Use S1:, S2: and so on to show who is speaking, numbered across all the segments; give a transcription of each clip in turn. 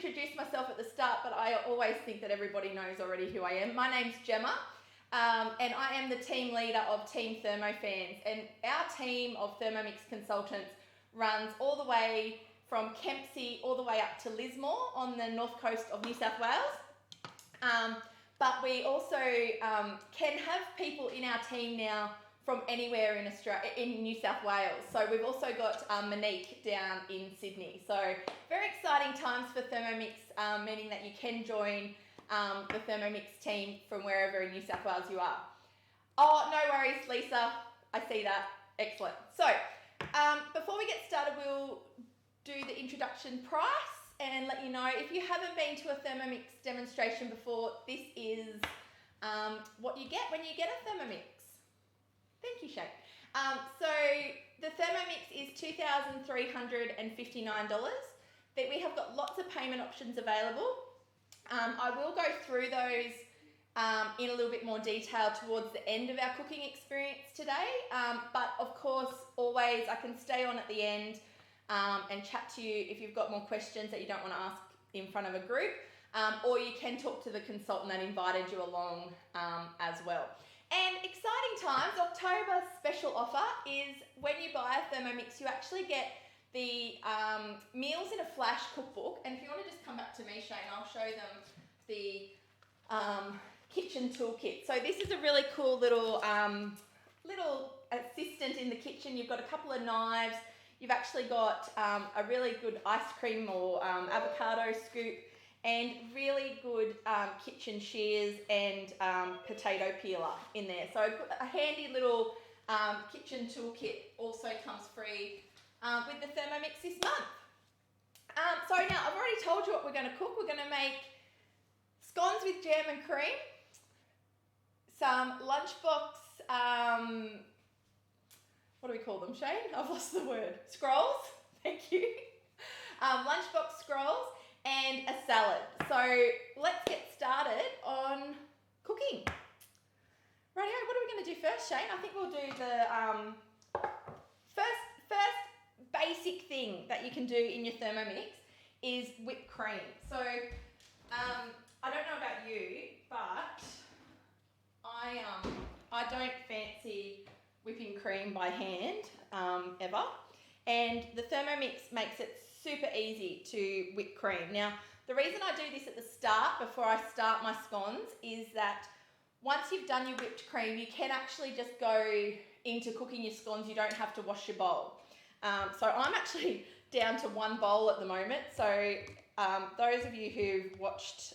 S1: introduce myself at the start, but I always think that everybody knows already who I am. My name's Gemma, and I am the team leader of Team Thermofans. And our team of Thermomix consultants runs all the way from Kempsey all the way up to Lismore on the north coast of New South Wales. But we also can have people in our team now from anywhere in Australia, in New South Wales. So we've also got Monique down in Sydney. So very exciting times for Thermomix, meaning that you can join the Thermomix team from wherever in New South Wales you are. Oh, no worries, Lisa. I see that. Excellent. So before we get started, we'll do the introduction price and let you know, if you haven't been to a Thermomix demonstration before, this is what you get when you get a Thermomix. Thank you, Shane. So the Thermomix is $2,359. That we have got lots of payment options available. I will go through those in a little bit more detail towards the end of our cooking experience today. But of course, always I can stay on at the end and chat to you if you've got more questions that you don't want to ask in front of a group, or you can talk to the consultant that invited you along as well. And exciting times, October special offer is when you buy a Thermomix, you actually get the Meals in a Flash cookbook. And if you want to just come back to me, Shane, I'll show them the kitchen toolkit. So this is a really cool little assistant in the kitchen. You've got a couple of knives. You've actually got a really good ice cream or avocado scoop, and really good kitchen shears and potato peeler in there. So a handy little kitchen toolkit also comes free with the Thermomix this month. So now I've already told you what we're going to cook. We're going to make scones with jam and cream, some lunchbox, what do we call them, Shane? I've lost the word. Scrolls, thank you. Lunchbox scrolls, and a salad. So let's get started on cooking. Rightio, what are we going to do first, Shane? I think we'll do the first basic thing that you can do in your Thermomix is whipped cream. So I don't know about you, but I don't fancy whipping cream by hand ever. And the Thermomix makes it super easy to whip cream. Now, the reason I do this at the start, before I start my scones, is that once you've done your whipped cream, you can actually just go into cooking your scones. You don't have to wash your bowl. So I'm actually down to one bowl at the moment. So those of you who've watched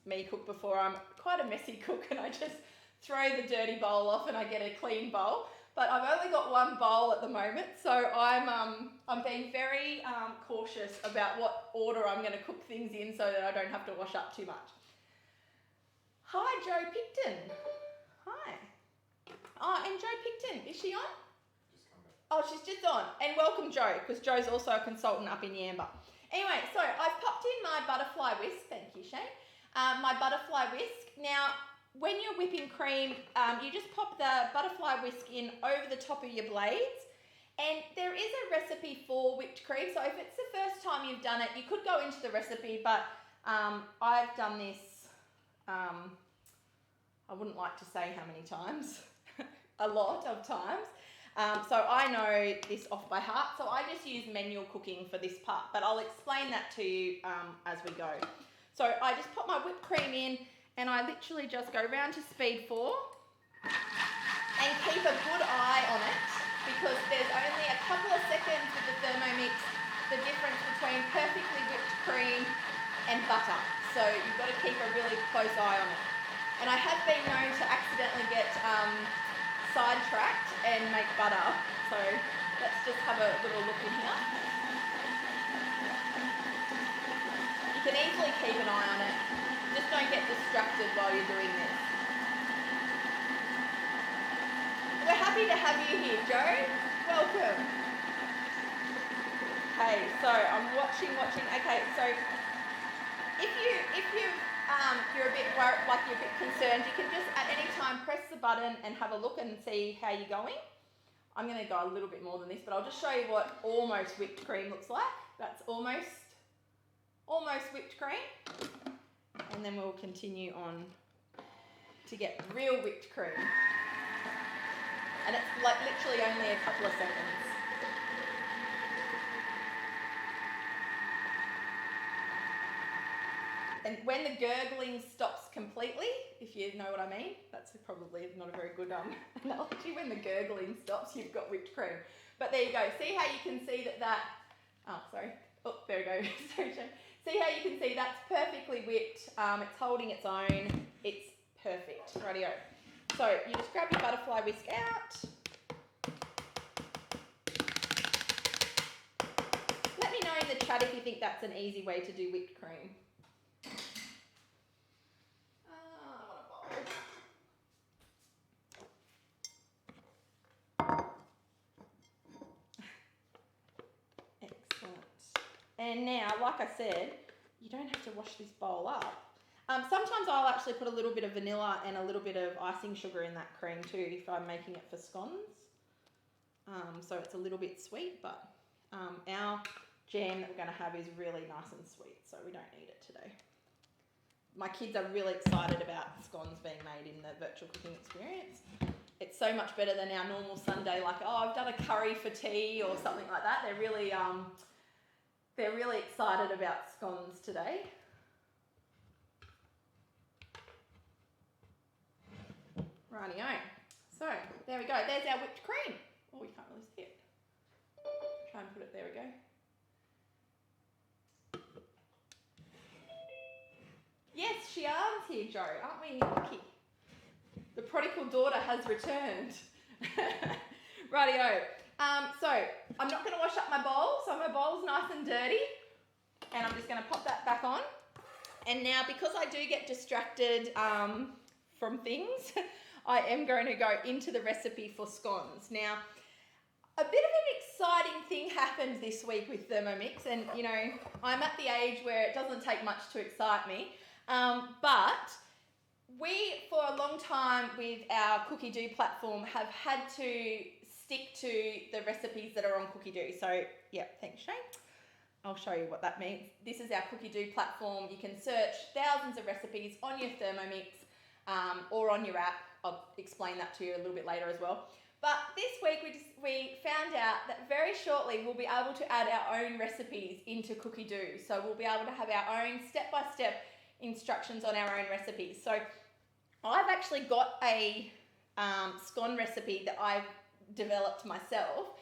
S1: me cook before, I'm quite a messy cook, and I just throw the dirty bowl off and I get a clean bowl. But I've only got one bowl at the moment, so I'm being very cautious about what order I'm going to cook things in so that I don't have to wash up too much. Hi, Jo Picton. Hi. Oh, and Jo Picton, is she on?
S2: Just come back.
S1: Oh, she's just on. And welcome, Jo, because Jo's also a consultant up in Yamba. Anyway, so I've popped in my butterfly whisk. Thank you, Shane. My butterfly whisk. Now, when you're whipping cream, you just pop the butterfly whisk in over the top of your blades. And there is a recipe for whipped cream. So if it's the first time you've done it, you could go into the recipe, but I've done this, I wouldn't like to say how many times, a lot of times. So I know this off by heart. So I just use manual cooking for this part, but I'll explain that to you as we go. So I just pop my whipped cream in, and I literally just go round to speed 4 and keep a good eye on it, because there's only a couple of seconds with the Thermomix, the difference between perfectly whipped cream and butter. So you've got to keep a really close eye on it. And I have been known to accidentally get sidetracked and make butter. So let's just have a little look in here. You can easily keep an eye on it. Just don't get distracted while you're doing this. We're happy to have you here, Jo. Welcome. Okay, so I'm watching. Okay, so if you're a bit worried, like you're a bit concerned, you can just at any time press the button and have a look and see how you're going. I'm going to go a little bit more than this, but I'll just show you what almost whipped cream looks like. That's almost almost whipped cream, and then we'll continue on to get real whipped cream. And it's like literally only a couple of seconds. And when the gurgling stops completely, if you know what I mean, that's probably not a very good analogy. When the gurgling stops, you've got whipped cream. But there you go. See how you can see that, oh, sorry. Oh, there we go. Sorry, Shane. See how you can see that's perfectly whipped. It's holding its own. It's perfect. Rightio. So you just grab your butterfly whisk out. Let me know in the chat if you think that's an easy way to do whipped cream. And now, like I said, you don't have to wash this bowl up. Sometimes I'll actually put a little bit of vanilla and a little bit of icing sugar in that cream too if I'm making it for scones. So it's a little bit sweet, but our jam that we're going to have is really nice and sweet, so we don't need it today. My kids are really excited about scones being made in the virtual cooking experience. It's so much better than our normal Sunday, like, oh, I've done a curry for tea or something like that. They're really excited about scones today. Rightio. So, there we go. There's our whipped cream. Oh, you can't really see it. Try and put it, there we go. Yes, Shian's here, Joe. Aren't we lucky? The prodigal daughter has returned. Rightio. So, I'm not going to wash up my bowl, so my bowl's nice and dirty. And I'm just going to pop that back on. And now, because I do get distracted from things, I am going to go into the recipe for scones. Now, a bit of an exciting thing happened this week with Thermomix. And, you know, I'm at the age where it doesn't take much to excite me. But we, for a long time with our COOKIDOO platform, have had to stick to the recipes that are on COOKIDOO. So, yeah, thanks, Shane. I'll show you what that means. This is our COOKIDOO platform. You can search thousands of recipes on your Thermomix or on your app. I'll explain that to you a little bit later as well. But this week we found out that very shortly we'll be able to add our own recipes into COOKIDOO. So we'll be able to have our own step-by-step instructions on our own recipes. So I've actually got a scone recipe that I've developed myself,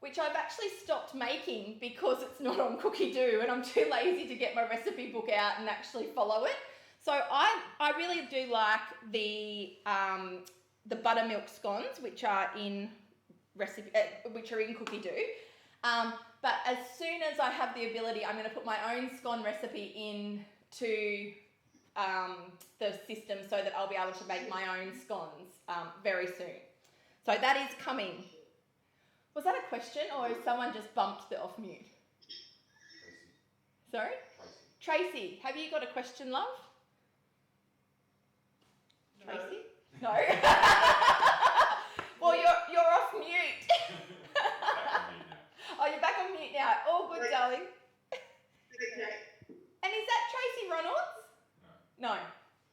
S1: which I've actually stopped making because it's not on COOKIDOO and I'm too lazy to get my recipe book out and actually follow it. So I really do like the buttermilk scones, which are in COOKIDOO. But as soon as I have the ability, I'm going to put my own scone recipe into the system so that I'll be able to make my own scones very soon. So that is coming. Was that a question or someone just bumped the off mute? Sorry? Tracy, have you got a question, love? No. Tracy? No. Well, you're off mute. Oh, you're back on mute now. All good, darling.
S2: Okay.
S1: And is that Tracy Reynolds? No.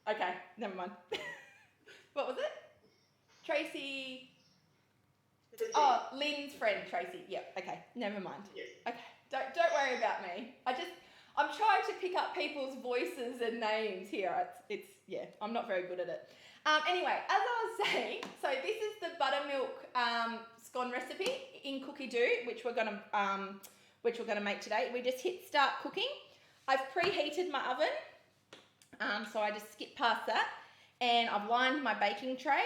S1: Okay, never mind. What was it? Tracy. Oh, Lynn's friend, Tracy. Yep. Okay, never mind.
S2: Yes.
S1: Okay, don't worry about me. I'm trying to pick up people's voices and names here. It's yeah, I'm not very good at it. Anyway, as I was saying, so this is the buttermilk scone recipe in COOKIDOO, which we're gonna make today. We just hit start cooking. I've preheated my oven, so I just skip past that, and I've lined my baking tray,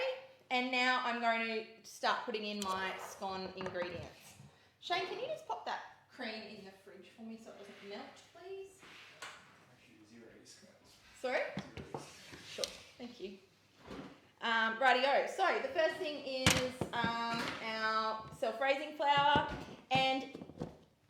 S1: and now I'm going to start putting in my scone ingredients. Shane, can you just pop that cream in the fridge for me so it doesn't melt, please?
S3: Actually, 0 yeast scones.
S1: Sorry?
S3: 0 yeast.
S1: Sure, thank you. Rightio, so the first thing is our self-raising flour, and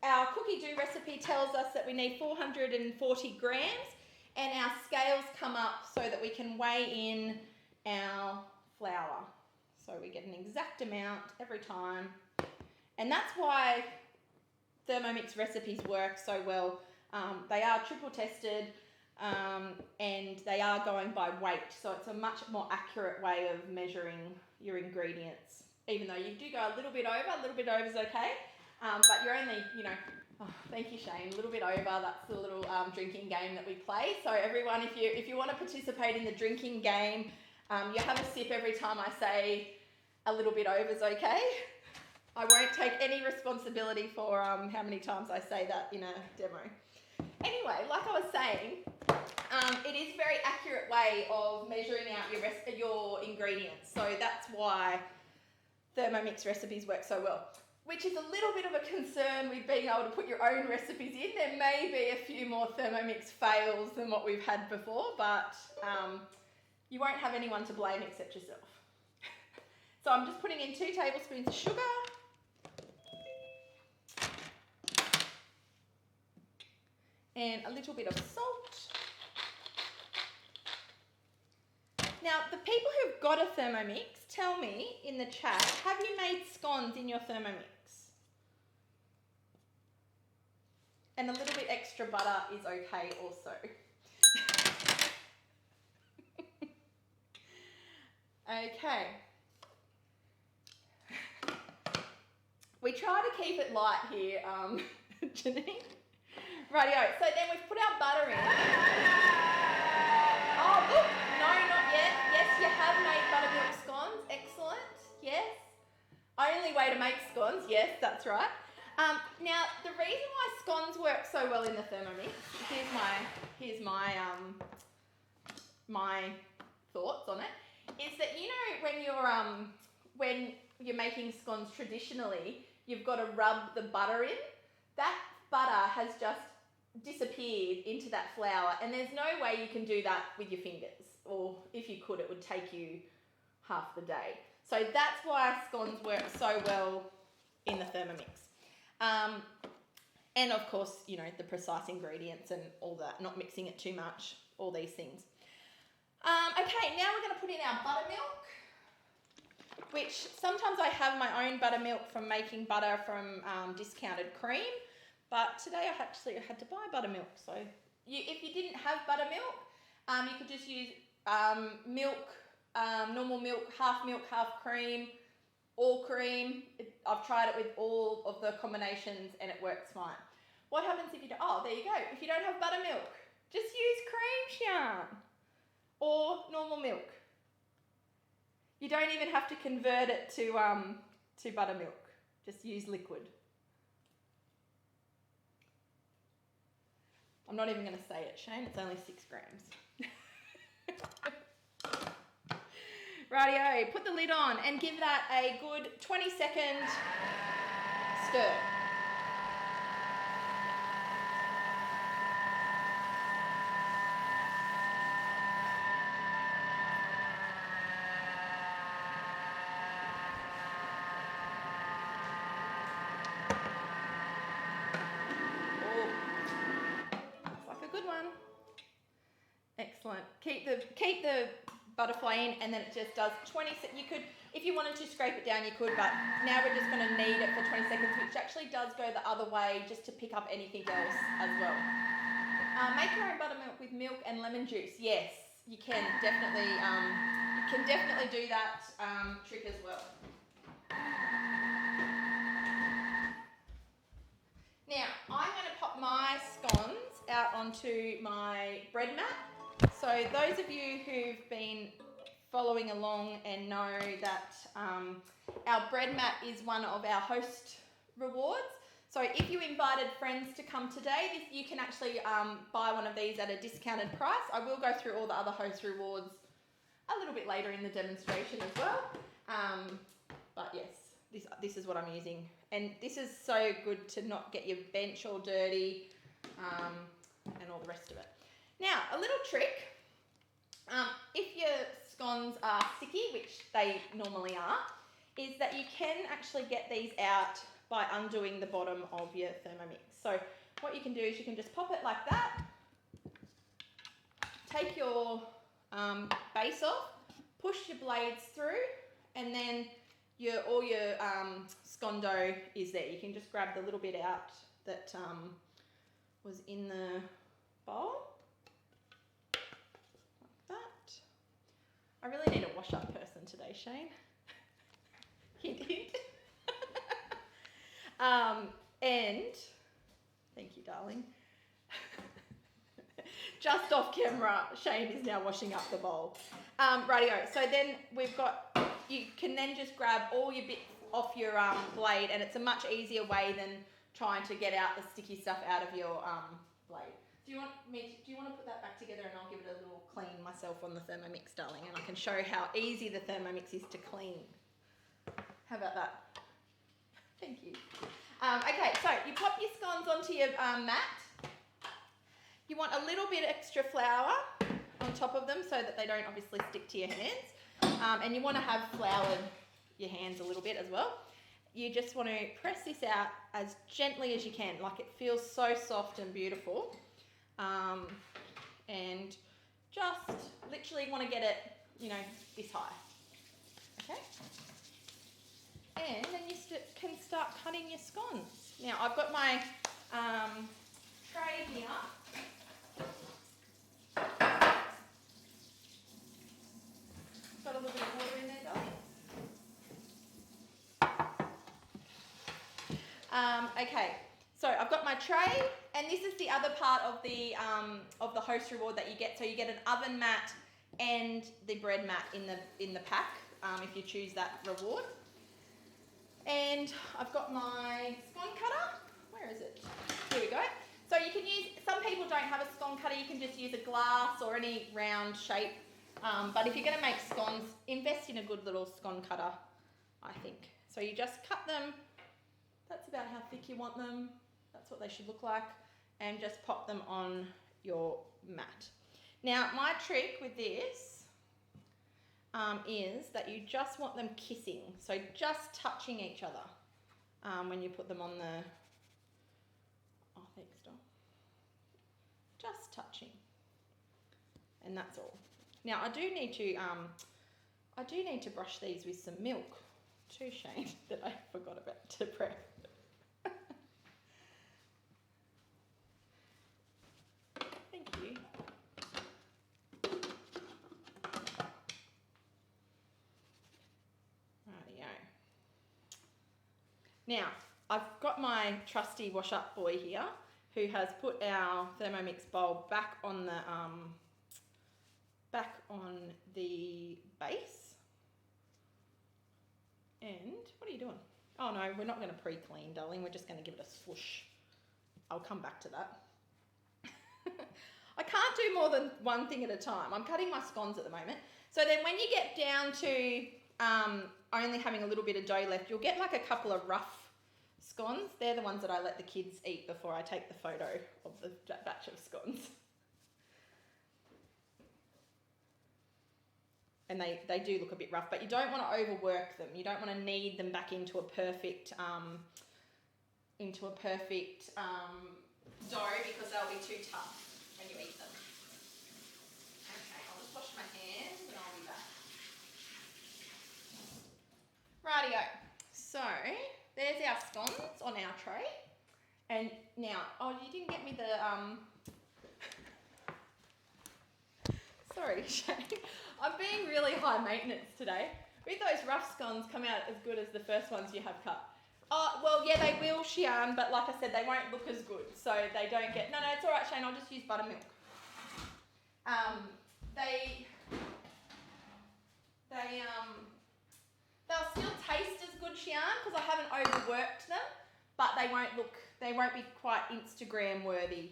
S1: our COOKIDOO recipe tells us that we need 440 grams, and our scales come up so that we can weigh in our flour. So we get an exact amount every time, and that's why Thermomix recipes work so well They are triple tested, and they are going by weight, so it's a much more accurate way of measuring your ingredients. Even though you do go a little bit over is okay, but you're only, thank you, Shane, a little bit over. That's the little drinking game that we play. So everyone, if you want to participate in the drinking game, you have a sip every time I say a little bit over is okay. I won't take any responsibility for how many times I say that in a demo. Anyway, like I was saying, it is a very accurate way of measuring out your ingredients. So that's why Thermomix recipes work so well, which is a little bit of a concern with being able to put your own recipes in. There may be a few more Thermomix fails than what we've had before, but you won't have anyone to blame except yourself. So I'm just putting in 2 tablespoons of sugar. And a little bit of salt. Now, the people who've got a Thermomix, tell me in the chat, have you made scones in your Thermomix? And a little bit extra butter is okay also. Okay. We try to keep it light here, Janine. Rightio, so then we've put our butter in. Oh, look, no, not yet. Yes, you have made buttermilk scones. Excellent, yes. Only way to make scones, yes, that's right. Now, the reason why scones work so well in the Thermomix, here's my my thoughts on it, is that when you're making scones traditionally, you've got to rub the butter in. That butter has just disappeared into that flour, and there's no way you can do that with your fingers, or if you could, it would take you half the day. So that's why scones work so well in the Thermomix. And of course, the precise ingredients and all that, not mixing it too much, all these things. Okay, now we're going to put in our buttermilk, which sometimes I have my own buttermilk from making butter from discounted cream. But today I actually had to buy buttermilk. So if you didn't have buttermilk, you could just use milk, normal milk, half cream, all cream. I've tried it with all of the combinations and it works fine. What happens if you don't? Oh, there you go. If you don't have buttermilk, just use cream yarn or normal milk. You don't even have to convert it to buttermilk. Just use liquid. I'm not even going to say it, Shane. It's only 6 grams. Rightio, put the lid on and give that a good 20-second stir. Excellent. Keep the butterfly in, and then it just does 20 seconds. You could, if you wanted to scrape it down, you could, but now we're just going to knead it for 20 seconds, which actually does go the other way just to pick up anything else as well. Make your own buttermilk with milk and lemon juice. Yes, you can definitely do that trick as well. Now, I'm going to pop my scones out onto my bread mat. So those of you who've been following along and know that our bread mat is one of our host rewards. So if you invited friends to come today, you can actually buy one of these at a discounted price. I will go through all the other host rewards a little bit later in the demonstration as well. But yes, this is what I'm using. And this is so good to not get your bench all dirty and all the rest of it. Now, a little trick. If your scones are sticky, which they normally are, is that you can actually get these out by undoing the bottom of your Thermomix. So what you can do is you can just pop it like that, take your base off, push your blades through, and then all your scone dough is there. You can just grab the little bit out that was in the bowl. Like that. I really need a wash-up person today, Shane. Hint, hint. And, thank you, darling. Just off camera, Shane is now washing up the bowl. Rightio, so then we've got, you can then just grab all your bits off your blade, and it's a much easier way than trying to get out the sticky stuff out of your blade. Do you want to put that back together, and I'll give it a little clean myself on the Thermomix, darling, and I can show how easy the Thermomix is to clean. How about that? Thank you. Okay, so you pop your scones onto your mat. You want a little bit extra flour on top of them so that they don't obviously stick to your hands. And you want to have floured your hands a little bit as well. You just want to press this out as gently as you can, like it feels so soft and beautiful. And just literally want to get it, you know, this high. Okay? And then you can start cutting your scones. Now I've got my tray here. Got a little bit of water in there, darling. Okay, so I've got my tray, and this is the other part of the host reward that you get. So you get an oven mat and the bread mat in the pack if you choose that reward. And I've got my scone cutter. Where is it? Here we go. So you can use, some people don't have a scone cutter, you can just use a glass or any round shape. But if you're going to make scones, invest in a good little scone cutter, I think. So you just cut them, that's about how thick you want them, that's what they should look like, and just pop them on your mat. Now my trick with this is that you just want them kissing, so just touching each other when you put them on the, oh thanks Dom, just touching, and that's all. Now I do need to brush these with some milk too, Shane, that I forgot about to prep. Thank you. Rightio. Now I've got my trusty wash up boy here who has put our Thermomix bowl back on the base. And what are you doing? Oh no, we're not going to pre-clean, darling. We're just going to give it a swoosh. I'll come back to that. I can't do more than one thing at a time. I'm cutting my scones at the moment. So then when you get down to only having a little bit of dough left, you'll get like a couple of rough scones. They're the ones that I let the kids eat before I take the photo of the batch of scones. And they do look a bit rough, but you don't want to overwork them. You don't want to knead them back into a perfect dough because they'll be too tough when you eat them. Okay, I'll just wash my hands and I'll be back. Rightio. So there's our scones on our tray. And now, oh, you didn't get me the sorry, Shane. I'm being really high maintenance today. With those rough scones come out as good as the first ones you have cut. Oh, well, yeah, they will, Shian, but like I said, they won't look as good. So they don't get, no, it's all right, Shane, I'll just use buttermilk. They'll still taste as good, Shian, because I haven't overworked them, but they won't be quite Instagram worthy.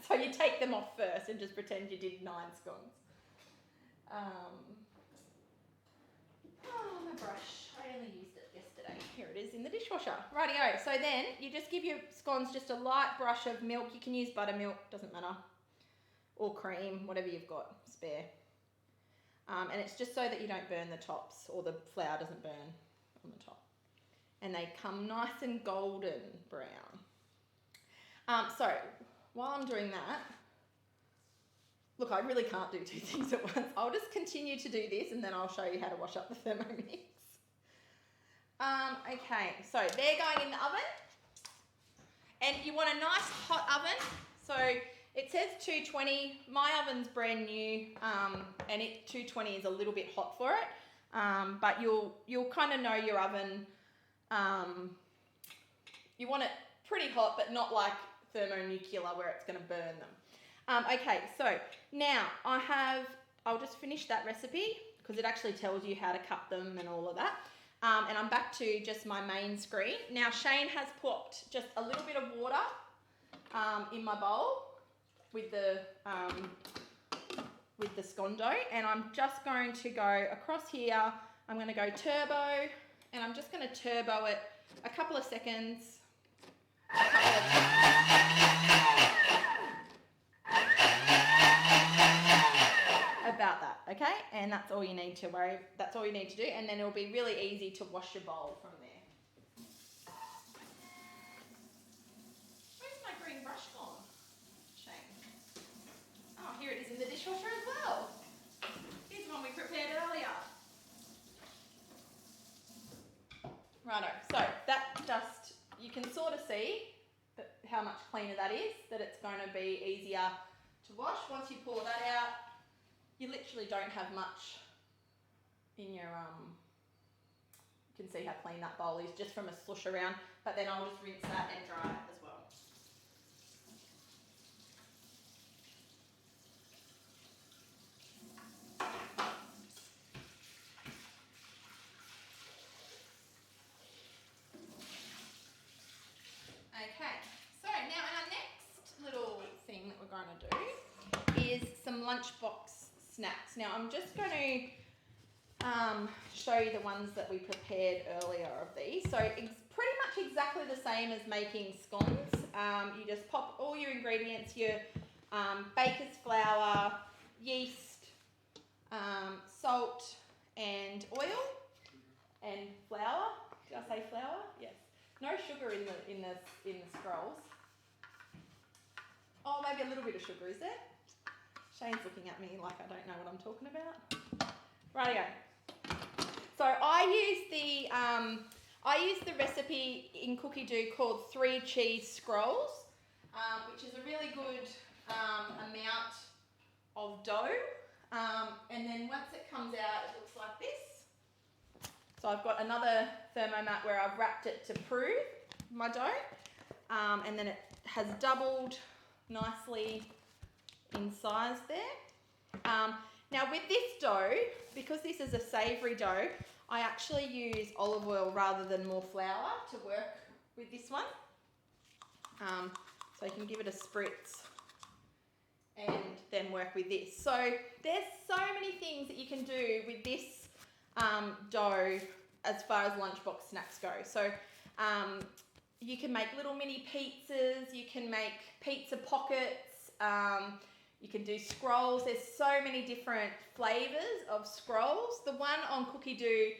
S1: So you take them off first and just pretend you did 9 scones. Oh, my brush. I only used it yesterday. Here it is in the dishwasher. Rightio. So then you just give your scones just a light brush of milk. You can use buttermilk, doesn't matter. Or cream, whatever you've got spare. And it's just so that you don't burn the tops, or the flour doesn't burn on the top. And they come nice and golden brown. So while I'm doing that, look, I really can't do 2 things at once. I'll just continue to do this and then I'll show you how to wash up the Thermomix. Okay, so they're going in the oven. And And you want a nice hot oven. So it says 220. My oven's brand new, and 220 is a little bit hot for it. But you'll kind of know your oven. You want it pretty hot, but not like thermonuclear where it's going to burn them. Okay, so now I'll just finish that recipe because it actually tells you how to cut them and all of that. And I'm back to just my main screen. Now Shane has put just a little bit of water in my bowl with the scone dough, and I'm just going to go across here. I'm going to go turbo, and I'm just going to turbo it a couple of seconds. About that, okay? And that's all you need to worry. That's all you need to do, and then it'll be really easy to wash your bowl from there. Where's my green brush gone? Shame. Oh, here it is in the dishwasher as well. Here's one we prepared earlier. Righto, so that just, you can sort of see how much cleaner that is, that it's going to be easier to wash. Once you pour that out, you literally don't have much in your, you can see how clean that bowl is just from a slush around, but then I'll just rinse that and dry it as well. Okay, so now our next little thing that we're going to do is some lunchbox snacks. Now I'm just going to show you the ones that we prepared earlier of these. So it's pretty much exactly the same as making scones. You just pop all your ingredients, your baker's flour, yeast, salt and oil and flour. Did I say flour? Yes. No sugar in the scrolls. Oh, maybe a little bit of sugar, is there? Shane's looking at me like I don't know what I'm talking about. Rightio. So I use the recipe in COOKIDOO called 3 cheese scrolls, which is a really good amount of dough. And then once it comes out, it looks like this. So I've got another thermomat where I've wrapped it to prove my dough, and then it has doubled nicely in size there. Now with this dough, because this is a savoury dough, I actually use olive oil rather than more flour to work with this one. So you can give it a spritz and then work with this. So there's so many things that you can do with this dough as far as lunchbox snacks go. So you can make little mini pizzas, you can make pizza pockets, you can do scrolls. There's so many different flavours of scrolls. The one on COOKIDOO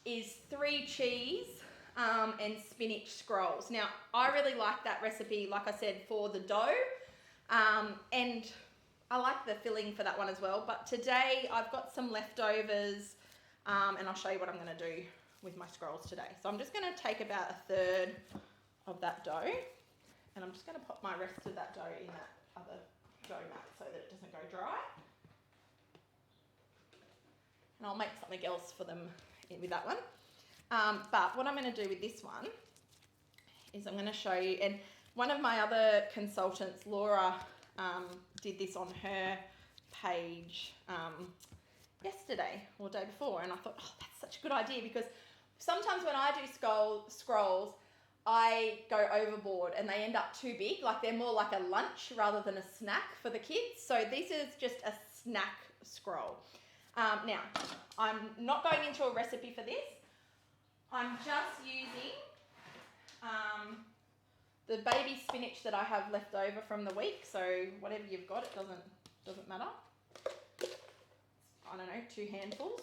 S1: is 3 cheese and spinach scrolls. Now, I really like that recipe, like I said, for the dough. And I like the filling for that one as well. But today I've got some leftovers and I'll show you what I'm going to do with my scrolls today. So I'm just going to take about 1/3 of that dough and I'm just going to pop my rest of that dough in that other dough mat so that it doesn't go dry. And I'll make something else for them with that one. But what I'm going to do with this one is I'm going to show you, and one of my other consultants, Laura, did this on her page yesterday or the day before, and I thought, oh, that's such a good idea, because sometimes when I do scrolls, I go overboard and they end up too big, like they're more like a lunch rather than a snack for the kids. So this is just a snack scroll. Now, I'm not going into a recipe for this. I'm just using the baby spinach that I have left over from the week. So whatever you've got, it doesn't matter. I don't know, 2 handfuls.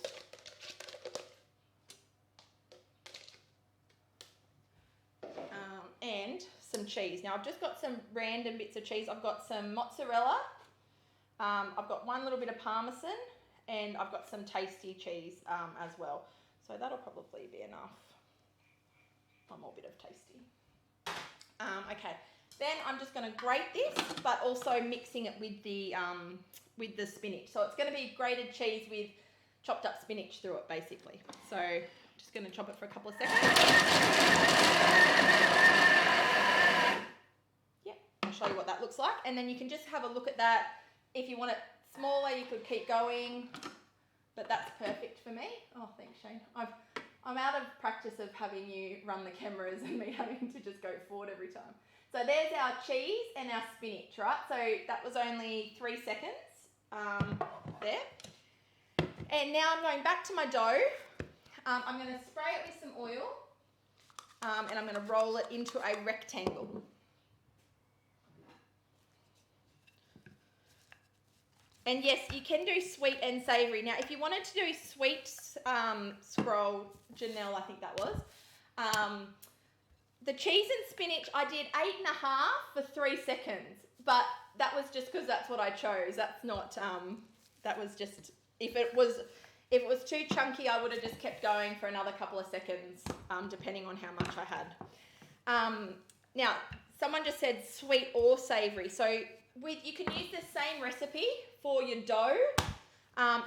S1: And some cheese. Now I've just got some random bits of cheese. I've got some mozzarella. I've got 1 little bit of parmesan, and I've got some tasty cheese as well. So that'll probably be enough. 1 more bit of tasty. Okay, Then I'm just going to grate this, but also mixing it with the spinach. So it's going to be grated cheese with chopped up spinach through it, basically. So just going to chop it for a couple of seconds. Yep, I'll show you what that looks like. And then you can just have a look at that. If you want it smaller, you could keep going. But that's perfect for me. Oh, thanks, Shane. I'm out of practice of having you run the cameras and me having to just go forward every time. So there's our cheese and our spinach, right? So that was only 3 seconds there. And now I'm going back to my dough. I'm going to spray it with some oil and I'm going to roll it into a rectangle. And yes, you can do sweet and savoury. Now, if you wanted to do sweet scroll, Janelle, I think that was, the cheese and spinach, I did 8.5 for 3 seconds. But that was just because that's what I chose. That's not, that was just, if it was too chunky, I would have just kept going for another couple of seconds, depending on how much I had. Now, someone just said sweet or savoury. So you can use the same recipe for your dough.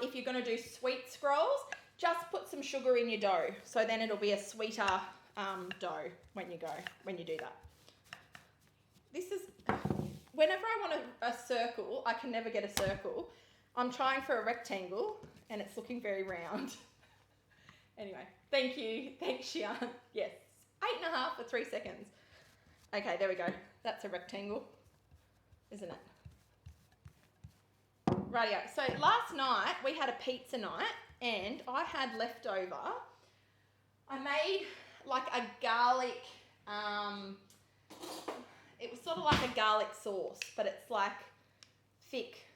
S1: If you're going to do sweet scrolls, just put some sugar in your dough. So then it'll be a sweeter dough when you do that. This is, whenever I want a circle, I can never get a circle. I'm trying for a rectangle and it's looking very round. Anyway, thank you. Thanks, Shian. Yes, 8.5 for 3 seconds. Okay, there we go. That's a rectangle, isn't it? Rightio. So last night we had a pizza night and I had leftover. I made like a garlic, it was sort of like a garlic sauce, but it's like thick.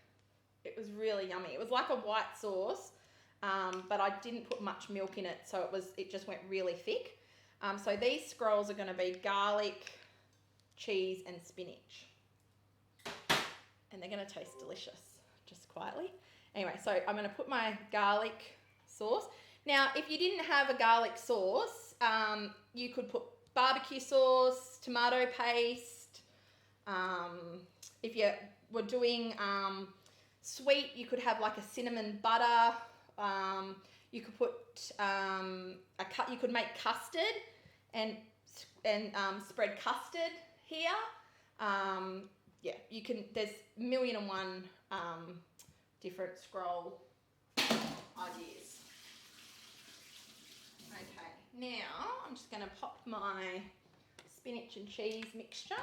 S1: It was really yummy. It was like a white sauce, but I didn't put much milk in it, so it just went really thick. So these scrolls are going to be garlic, cheese and spinach. And they're going to taste delicious, just quietly. Anyway, so I'm going to put my garlic sauce. Now, if you didn't have a garlic sauce, you could put barbecue sauce, tomato paste. If you were doing sweet, you could have like a cinnamon butter. You could put you could make custard and spread custard here. Yeah, you can. There's 1,000,001 different scroll ideas. Okay, now I'm just going to pop my spinach and cheese mixture.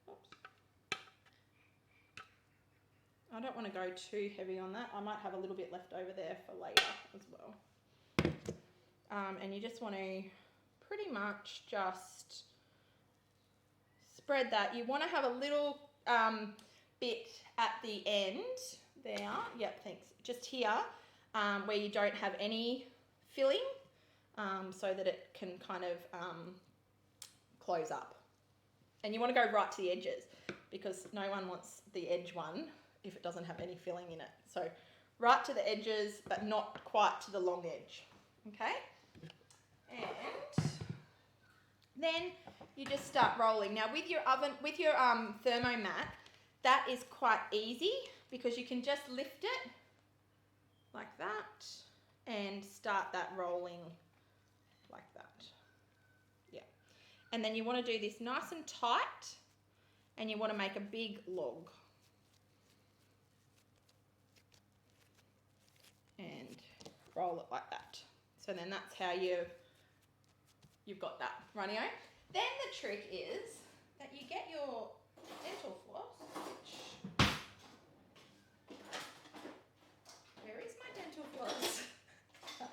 S1: Oops. I don't want to go too heavy on that. I might have a little bit left over there for later as well. And you just want to pretty much just spread that. You want to have a little bit at the end there. Yep, thanks. Just here where you don't have any filling so that it can kind of close up. And you want to go right to the edges because no one wants the edge one if it doesn't have any filling in it. So right to the edges but not quite to the long edge. Okay? And then you just start rolling. Now with your Thermomat, that is quite easy because you can just lift it like that and start that rolling like that. Yeah. And then you want to do this nice and tight and you want to make a big log. And roll it like that. So then that's how you've got that, rightio. Then the trick is that you get your dental floss, which, where is my dental floss?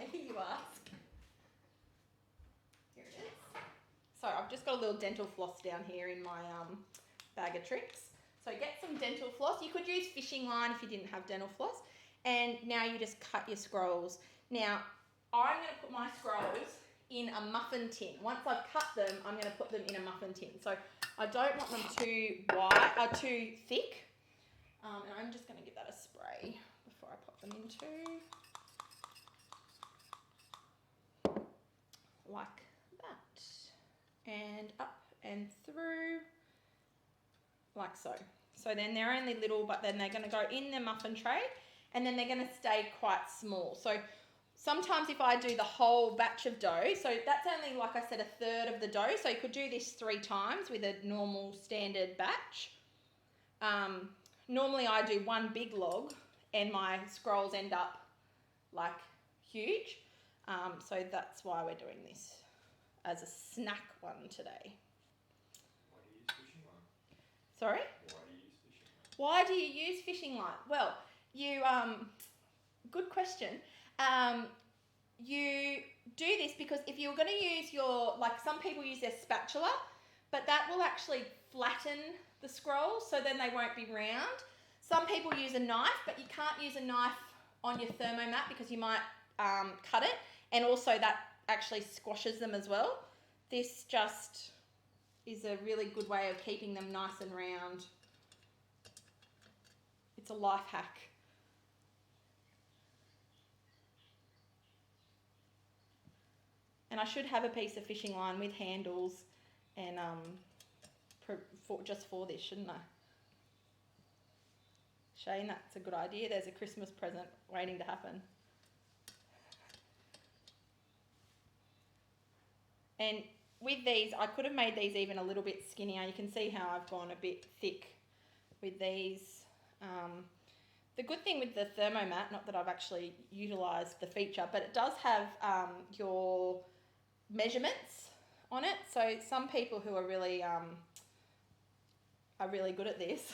S1: I hear you ask. Here it is. So I've just got a little dental floss down here in my bag of tricks. So get some dental floss. You could use fishing line if you didn't have dental floss. And now you just cut your scrolls. Now, I'm going to put my scrolls in a muffin tin. Once I've cut them, I'm going to put them in a muffin tin. So I don't want them too thick. And I'm just going to give that a spray before I pop them into. Like that. And up and through. like so. So then they're only little, but then they're going to go in the muffin tray, and then they're going to stay quite small. So sometimes if I do the whole batch of dough, so that's only, like I said, a third of the dough. So you could do this 3 times with a normal standard batch. Normally I do 1 big log and my scrolls end up like huge. So that's why we're doing this as a snack one today.
S3: Why do you use fishing line?
S1: Sorry?
S3: Why do you use
S1: Why do you use fishing
S3: fishing line?
S1: line? Well, you, good question. You do this because if you're going to use your, like some people use their spatula, but that will actually flatten the scrolls so then they won't be round. Some people use a knife, but you can't use a knife on your Thermomat because you might cut it, and also that actually squashes them as well. This just is a really good way of keeping them nice and round. It's a life hack. And I should have a piece of fishing line with handles and just for this, shouldn't I? Shane, that's a good idea. There's a Christmas present waiting to happen. And with these, I could have made these even a little bit skinnier. You can see how I've gone a bit thick with these. The good thing with the Thermomat, not that I've actually utilised the feature, but it does have your measurements on it. So some people who are really good at this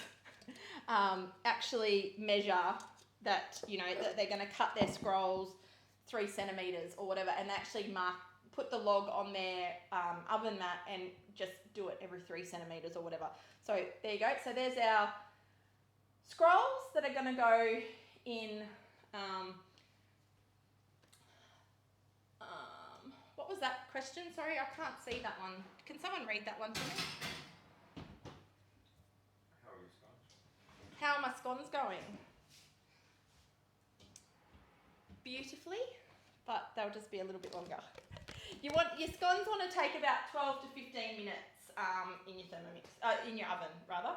S1: actually measure that, you know, that they're going to cut their scrolls 3 centimetres or whatever, and actually put the log on their oven mat and just do it every 3 centimetres or whatever. So there you go. So there's our scrolls that are going to go in, what was that question? Sorry, I can't see that one. Can someone read that one to me?
S3: How are your scones?
S1: How are my scones going? Beautifully, but they'll just be a little bit longer. Your scones want to take about 12 to 15 minutes in your Thermomix, in your oven rather.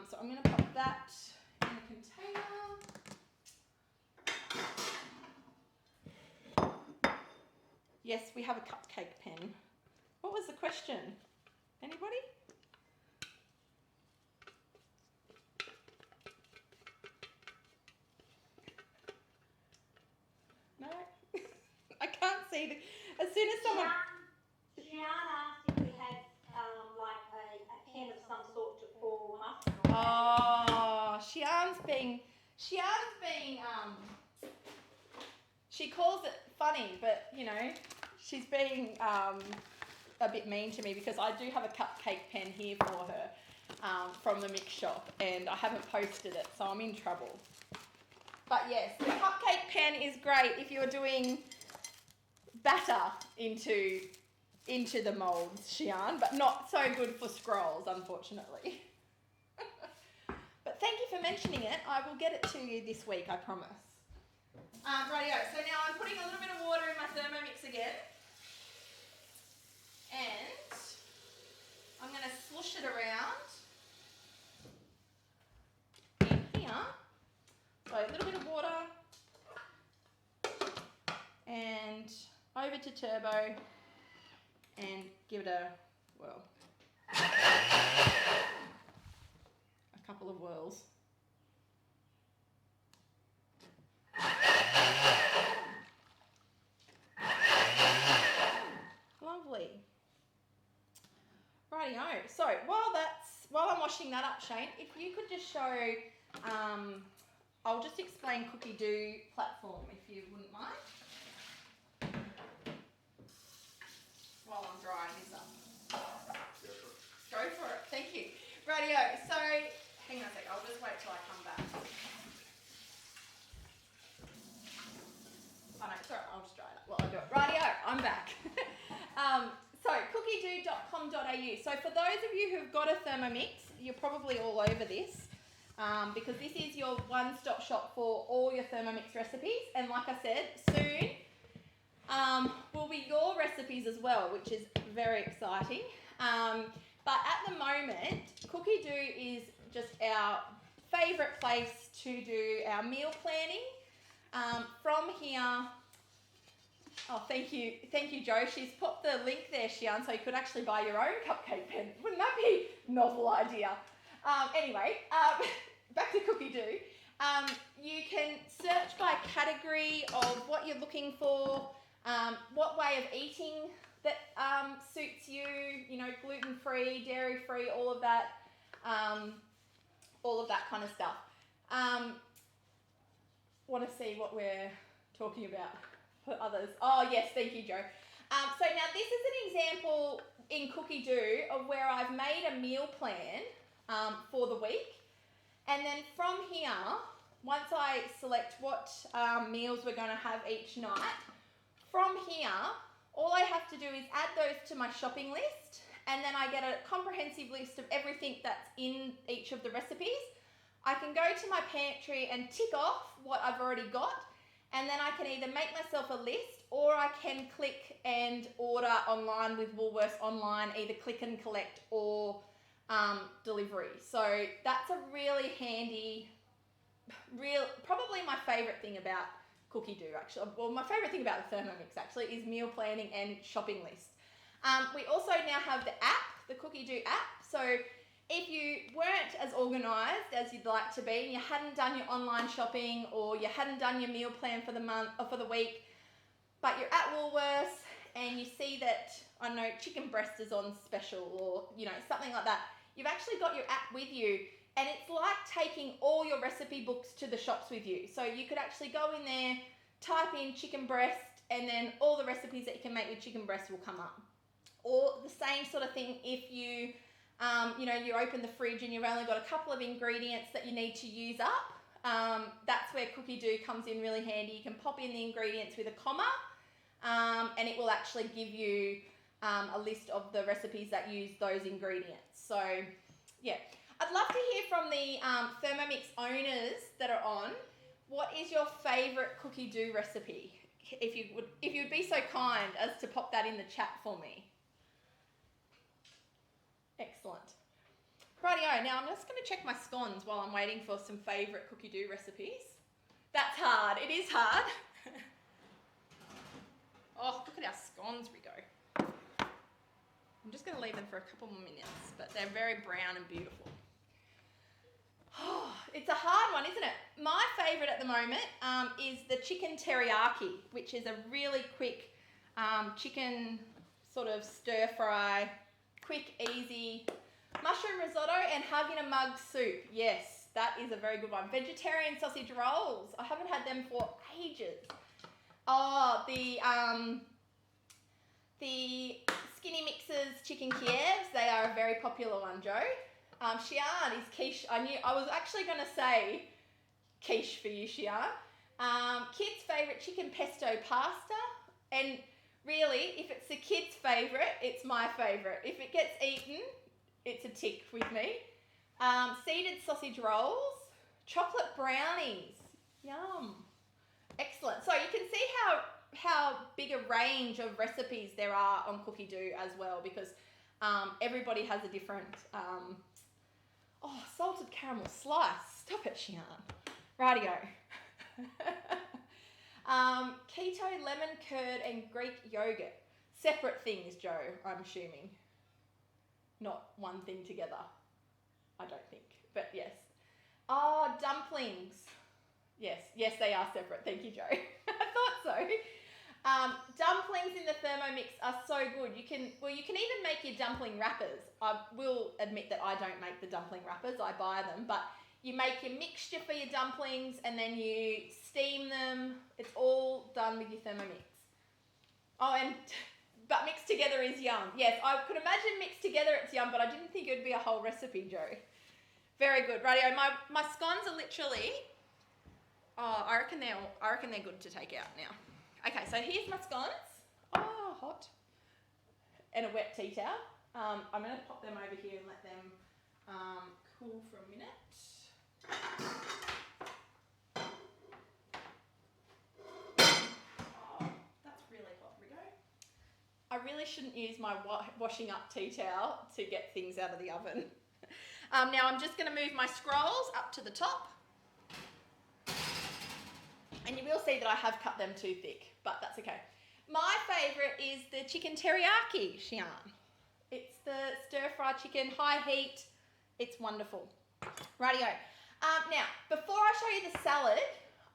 S1: So I'm going to pop that in the container. Yes, we have a cupcake pen. What was the question? Anybody? No? I can't see the... As soon as someone...
S4: Shian asked if we had like a pen of some sort to pour mustard on.
S1: Oh, Shian's being, she calls it funny, but you know, she's being a bit mean to me because I do have a cupcake pen here for her from the mix shop, and I haven't posted it, so I'm in trouble. But yes, the cupcake pen is great if you're doing batter into the moulds, Shian, but not so good for scrolls, unfortunately. But thank you for mentioning it. I will get it to you this week, I promise. Rightio, so now I'm putting a little bit of water in my Thermomix again. And I'm going to swoosh it around in here. So a little bit of water and over to turbo and give it a couple of whirls. Lovely. Rightio. So while I'm washing that up, Shane, if you could just show, I'll just explain COOKIDOO platform if you wouldn't mind. While I'm drying this up. Go for it. Thank you. Rightio. So hang on a sec. I'll just wait till I come back. Oh no, it's alright. I'll just dry it up while I do it. Rightio. I'm back. So cookidoo.com.au. So for those of you who've got a Thermomix, you're probably all over this because this is your one-stop shop for all your Thermomix recipes. And like I said, soon will be your recipes as well, which is very exciting. But at the moment, COOKIDOO is just our favourite place to do our meal planning. From here, oh, thank you, Joe. She's popped the link there, Shian, so you could actually buy your own cupcake pen. Wouldn't that be a novel idea? Anyway, back to COOKIDOO. You can search by category of what you're looking for, what way of eating that suits you, gluten-free, dairy-free, all of that kind of stuff. Want to see what we're talking about for others. Oh, yes, thank you, Joe. So now this is an example in COOKIDOO of where I've made a meal plan for the week. And then from here, once I select what meals we're going to have each night, from here, all I have to do is add those to my shopping list, and then I get a comprehensive list of everything that's in each of the recipes. I can go to my pantry and tick off what I've already got, and then I can either make myself a list or I can click and order online with Woolworths online, either click and collect or delivery. So that's a really handy, probably my favourite thing about COOKIDOO actually. Well, my favourite thing about the Thermomix actually is meal planning and shopping lists. We also now have the app, the COOKIDOO app. So if you weren't as organised as you'd like to be and you hadn't done your online shopping or you hadn't done your meal plan for the month or for the week, but you're at Woolworths and you see that, I don't know, chicken breast is on special or, something like that, you've actually got your app with you, and it's like taking all your recipe books to the shops with you. So you could actually go in there, type in chicken breast, and then all the recipes that you can make with chicken breast will come up. Or the same sort of thing if you, you open the fridge and you've only got a couple of ingredients that you need to use up. That's where COOKIDOO comes in really handy. You can pop in the ingredients with a comma, and it will actually give you a list of the recipes that use those ingredients. So, yeah. I'd love to hear from the Thermomix owners that are on. What is your favourite COOKIDOO recipe? If you'd be so kind as to pop that in the chat for me. Excellent. Rightio, now I'm just going to check my scones while I'm waiting for some favourite COOKIDOO recipes. That's hard. It is hard. Oh, look at our scones we go. I'm just going to leave them for a couple more minutes, but they're very brown and beautiful. Oh, it's a hard one, isn't it? My favourite at the moment is the chicken teriyaki, which is a really quick chicken sort of stir fry, quick, easy, mushroom risotto and hug in a mug soup. Yes, that is a very good one. Vegetarian sausage rolls. I haven't had them for ages. Oh, the Skinny Mixers chicken Kievs, they are a very popular one, Joe. Shian is quiche. I was actually going to say quiche for you, Shian. Kids' favourite chicken pesto pasta. And really, if it's the kids' favourite, it's my favourite. If it gets eaten, it's a tick with me. Seeded sausage rolls. Chocolate brownies. Yum. Excellent. So you can see how big a range of recipes there are on COOKIDOO as well, because everybody has a different... salted caramel slice. Stop it, Shian. Rightio. Keto, lemon curd and Greek yogurt. Separate things, Joe, I'm assuming. Not one thing together. I don't think, but yes. Oh, dumplings. Yes, they are separate. Thank you, Joe. I thought so. Dumplings in the Thermomix are so good. You can even make your dumpling wrappers. I will admit that I don't make the dumpling wrappers. I buy them, but you make your mixture for your dumplings and then you steam them. It's all done with your Thermomix. Oh, but mixed together is yum. Yes, I could imagine mixed together it's yum, but I didn't think it would be a whole recipe, Joe. Very good. Rightio, my scones are literally... Oh, I reckon they're good to take out now. Okay, so here's my scones. Oh, hot. And a wet tea towel. I'm going to pop them over here and let them cool for a minute. Oh, that's really hot, Rigo. I really shouldn't use my washing up tea towel to get things out of the oven. Now I'm just going to move my scrolls up to the top. And you will see that I have cut them too thick, but that's okay. My favourite is the chicken teriyaki Xi'an. It's the stir-fried chicken, high heat. It's wonderful. Rightio. Now, before I show you the salad,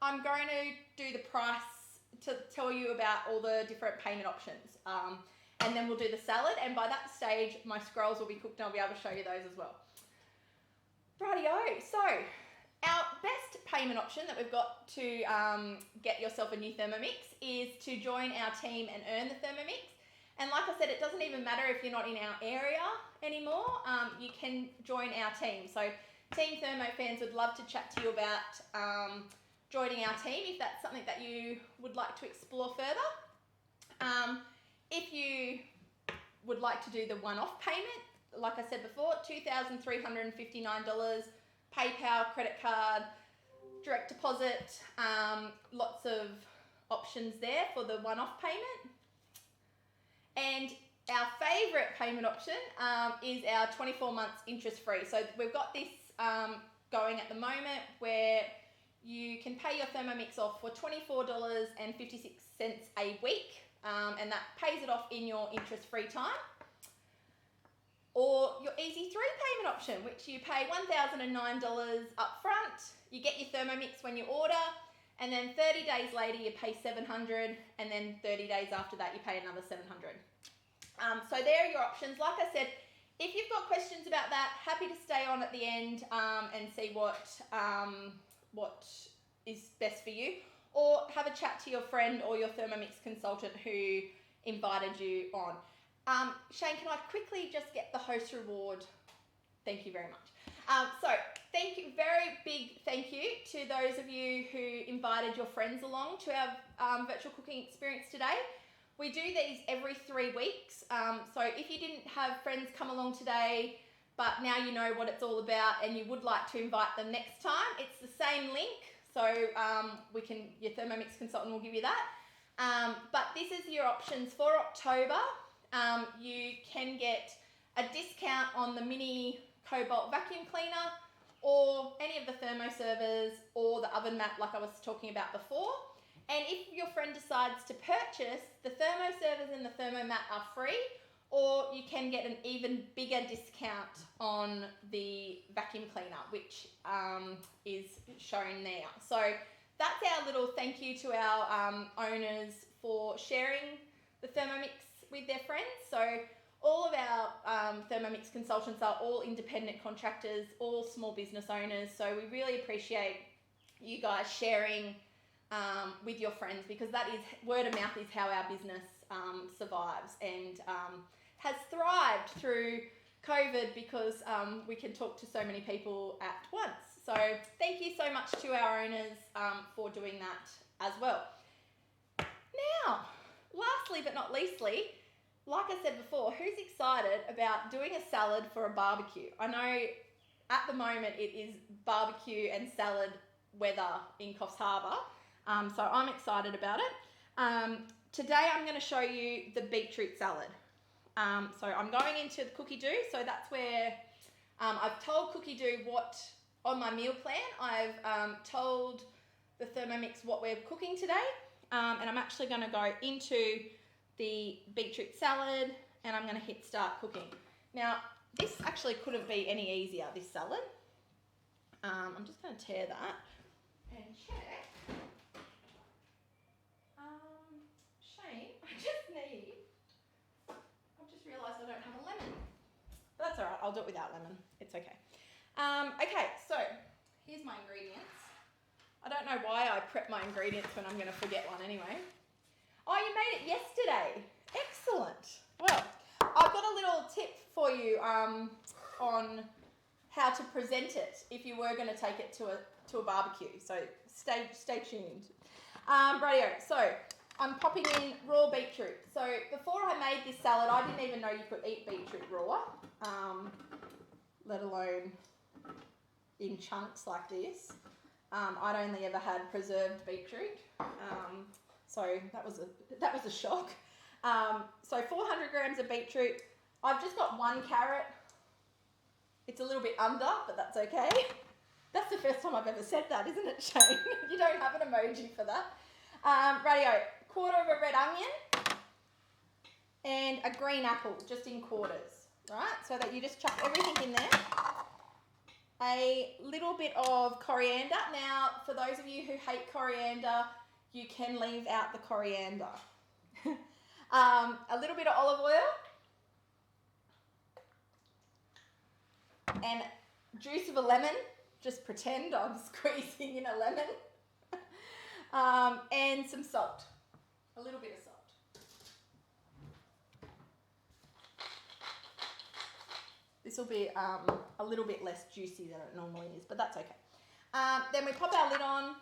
S1: I'm going to do the price to tell you about all the different payment options. And then we'll do the salad, and by that stage, my scrolls will be cooked and I'll be able to show you those as well. Rightio. So, our best payment option that we've got to get yourself a new Thermomix is to join our team and earn the Thermomix. And like I said, it doesn't even matter if you're not in our area anymore. You can join our team. So Team Thermo fans would love to chat to you about joining our team if that's something that you would like to explore further. If you would like to do the one-off payment, like I said before, $2,359, PayPal, credit card, direct deposit, lots of options there for the one-off payment. And our favourite payment option is our 24 months interest-free. So we've got this going at the moment where you can pay your Thermomix off for $24.56 a week, and that pays it off in your interest-free time. Or your Easy 3 payment option, which you pay $1,009 up front. You get your Thermomix when you order, and then 30 days later you pay $700, and then 30 days after that you pay another $700. So there are your options. Like I said, if you've got questions about that, happy to stay on at the end and see what is best for you, or have a chat to your friend or your Thermomix consultant who invited you on. Shane, can I quickly just get the host reward? Thank you very much. So thank you, very big thank you to those of you who invited your friends along to our virtual cooking experience today. We do these every 3 weeks. So if you didn't have friends come along today, but now you know what it's all about and you would like to invite them next time, it's the same link. So your Thermomix consultant will give you that. But this is your options for October. You can get a discount on the mini Cobalt vacuum cleaner, or any of the thermo servers, or the oven mat like I was talking about before. And if your friend decides to purchase, the thermo servers and the thermo mat are free, or you can get an even bigger discount on the vacuum cleaner, which is shown there. So that's our little thank you to our owners for sharing the Thermomix with their friends. So all of our Thermomix consultants are all independent contractors, all small business owners. So we really appreciate you guys sharing with your friends, because that is, word of mouth is how our business survives and has thrived through COVID, because we can talk to so many people at once. So thank you so much to our owners for doing that as well. Now, lastly but not leastly, like I said before, who's excited about doing a salad for a barbecue? I know at the moment it is barbecue and salad weather in Coffs Harbour, so I'm excited about it. Today I'm going to show you the beetroot salad. So I'm going into the COOKIDOO, so that's where I've told COOKIDOO what, on my meal plan, I've told the Thermomix what we're cooking today, and I'm actually going to go into the beetroot salad, and I'm going to hit start cooking. Now, this actually couldn't be any easier, this salad. I'm just going to tear that and check. Shane, I've just realised I don't have a lemon. But that's all right, I'll do it without lemon. It's okay. Okay, so here's my ingredients. I don't know why I prep my ingredients when I'm going to forget one anyway. Oh, you made it yesterday. Excellent. Well, I've got a little tip for you on how to present it if you were going to take it to a barbecue. So stay tuned. Radio. So I'm popping in raw beetroot. So before I made this salad, I didn't even know you could eat beetroot raw, let alone in chunks like this. I'd only ever had preserved beetroot. So that was a shock. So 400 grams of beetroot. I've just got one carrot. It's a little bit under, but that's okay. That's the first time I've ever said that, isn't it, Shane? You don't have an emoji for that. Rightio, quarter of a red onion and a green apple, just in quarters, right? So that you just chuck everything in there. A little bit of coriander. Now, for those of you who hate coriander, you can leave out the coriander. A little bit of olive oil. And juice of a lemon. Just pretend I'm squeezing in a lemon. And some salt. A little bit of salt. This will be a little bit less juicy than it normally is, but that's okay. Then we pop our lid on.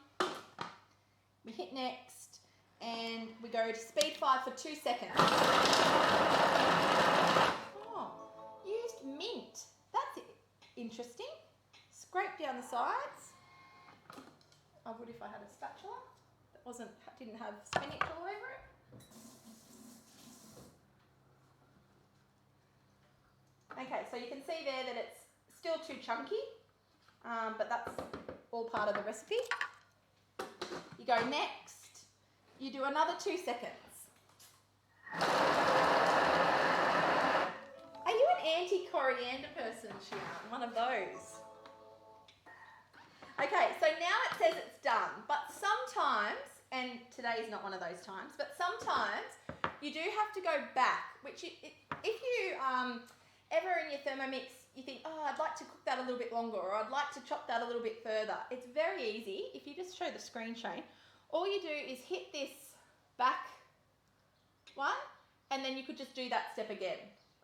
S1: We hit next. And we go to speed 5 for 2 seconds. Oh, used mint. That's interesting. Scrape down the sides. I would if I had a spatula that didn't have spinach all over it. Okay, so you can see there that it's still too chunky, but that's all part of the recipe. You go next, you do another 2 seconds. Are you an anti-coriander person, Shian? One of those? Okay, so now it says it's done, but sometimes, and today is not one of those times, but sometimes you do have to go back, which if you ever in your Thermomix, you think, oh, I'd like to cook that a little bit longer, or I'd like to chop that a little bit further. It's very easy. If you just show the screen, Shane, all you do is hit this back one, and then you could just do that step again.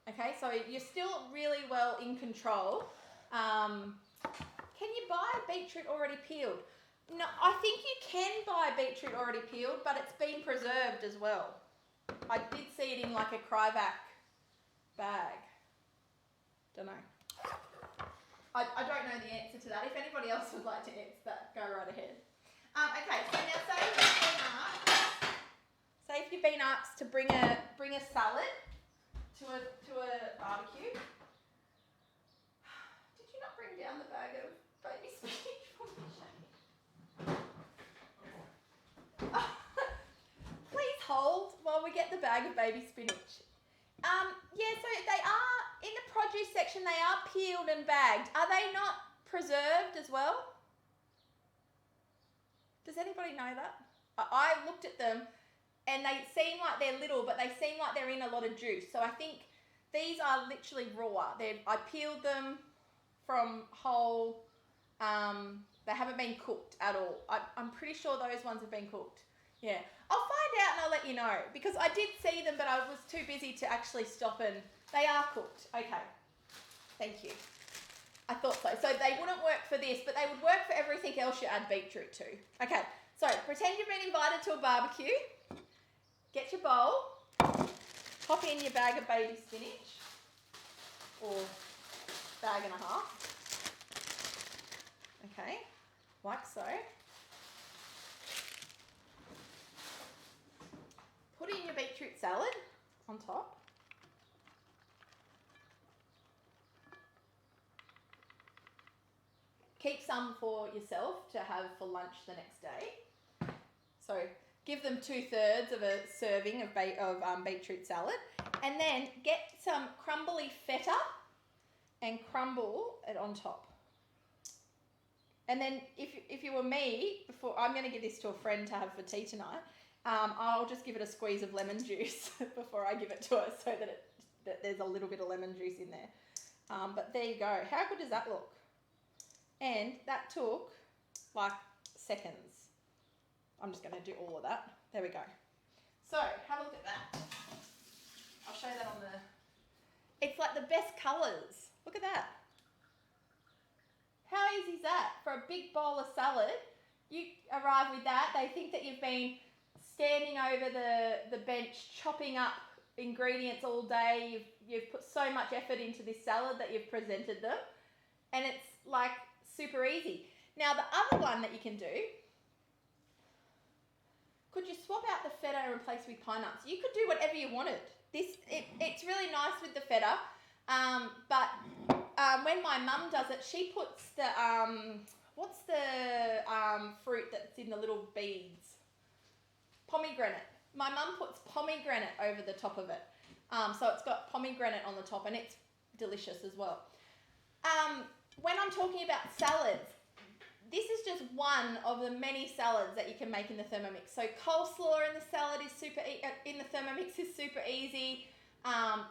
S1: Okay, so you're still really well in control. Can you buy beetroot already peeled? No, I think you can buy beetroot already peeled, but it's been preserved as well. I did see it in like a Cryovac bag. Don't know. I don't know the answer to that. If anybody else would like to answer that, go right ahead. Okay, so now say if you've been asked to bring a salad to a barbecue. Did you not bring down the bag of baby spinach for me, Shane? Please hold while we get the bag of baby spinach. Yeah, so they are, in the produce section, they are peeled and bagged. Are they not preserved as well? Does anybody know that? I looked at them and they seem like they're little, but they seem like they're in a lot of juice. So I think these are literally raw. I peeled them from whole. They haven't been cooked at all. I'm pretty sure those ones have been cooked. Yeah. I'll find out and I'll let you know, because I did see them, but I was too busy to actually stop, and they are cooked. Okay. Thank you. I thought so. So they wouldn't work for this, but they would work for everything else you add beetroot to. Okay. So pretend you've been invited to a barbecue. Get your bowl. Pop in your bag of baby spinach, or bag and a half. Okay. Like so. Put in your beetroot salad on top. Keep some for yourself to have for lunch the next day. So give them 2/3 of a serving of beetroot salad, and then get some crumbly feta and crumble it on top. And then if you were me, I'm going to give this to a friend to have for tea tonight. I'll just give it a squeeze of lemon juice before I give it to her, so that there's a little bit of lemon juice in there. But there you go. How good does that look? And that took like seconds. I'm just going to do all of that. There we go. So have a look at that. I'll show that on the... It's like the best colours. Look at that. How easy is that? For a big bowl of salad, you arrive with that. They think that you've been standing over the bench chopping up ingredients all day. You've put so much effort into this salad that you've presented them, and it's like super easy. Now the other one that you can do, could you swap out the feta and replace with pine nuts? You could do whatever you wanted. It's really nice with the feta, but when my mum does it, she puts the, what's the fruit that's in the little beads? Pomegranate. My mum puts pomegranate over the top of it. So it's got pomegranate on the top and it's delicious as well. When I'm talking about salads, this is just one of the many salads that you can make in the Thermomix. So coleslaw in the salad is in the Thermomix is super easy.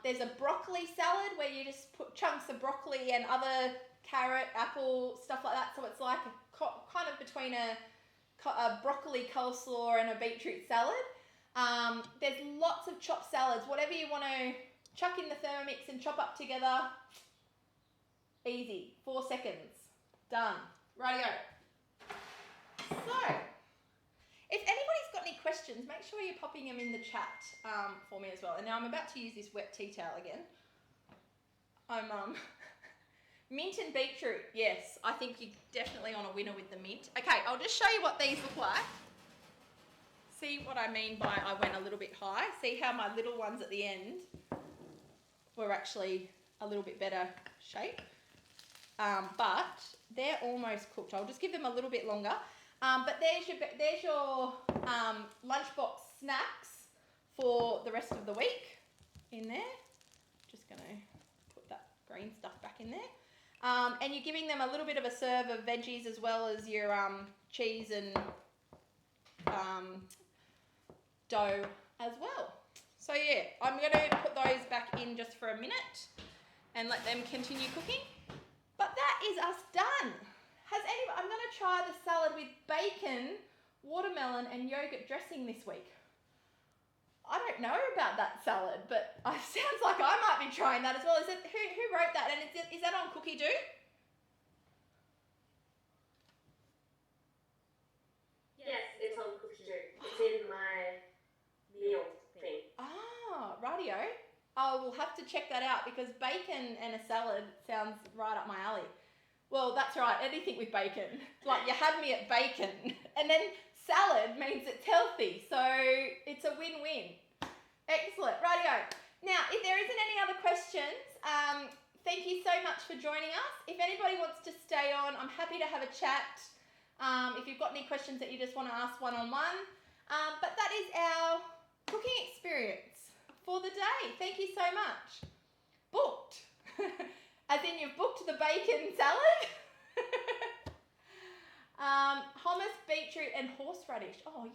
S1: There's a broccoli salad where you just put chunks of broccoli and other carrot, apple, stuff like that. So it's like kind of between a broccoli coleslaw and a beetroot salad. There's lots of chopped salads. Whatever you want to chuck in the Thermomix and chop up together. Easy. 4 seconds. Done. Rightio. So, if anybody's got any questions, make sure you're popping them in the chat for me as well. And now I'm about to use this wet tea towel again. Mint and beetroot. Yes, I think you're definitely on a winner with the mint. Okay, I'll just show you what these look like. See what I mean by I went a little bit high? See how my little ones at the end were actually a little bit better shape? But they're almost cooked. I'll just give them a little bit longer. But there's your lunchbox snacks for the rest of the week in there. Just going to put that green stuff back in there. And you're giving them a little bit of a serve of veggies as well as your cheese and dough as well. So yeah, I'm going to put those back in just for a minute and let them continue cooking. But that is us done. I'm going to try the salad with bacon, watermelon and yogurt dressing this week. I don't know about that salad, but it sounds like I might be trying that as well. Is it who wrote that? And is that on COOKIDOO?
S2: Yes, it's on COOKIDOO. It's in my meal thing.
S1: Ah, rightio. I will have to check that out because bacon and a salad sounds right up my alley. Well, that's right, anything with bacon. Like you had me at bacon and then salad means it's healthy, so it's a win-win. Excellent, rightio. Now, if there isn't any other questions, thank you so much for joining us. If anybody wants to stay on, I'm happy to have a chat. If you've got any questions that you just want to ask one-on-one. But that is our cooking experience for the day. Thank you so much. Booked. As in you've booked the bacon salad. Hummus, beetroot and horseradish. Oh, yeah.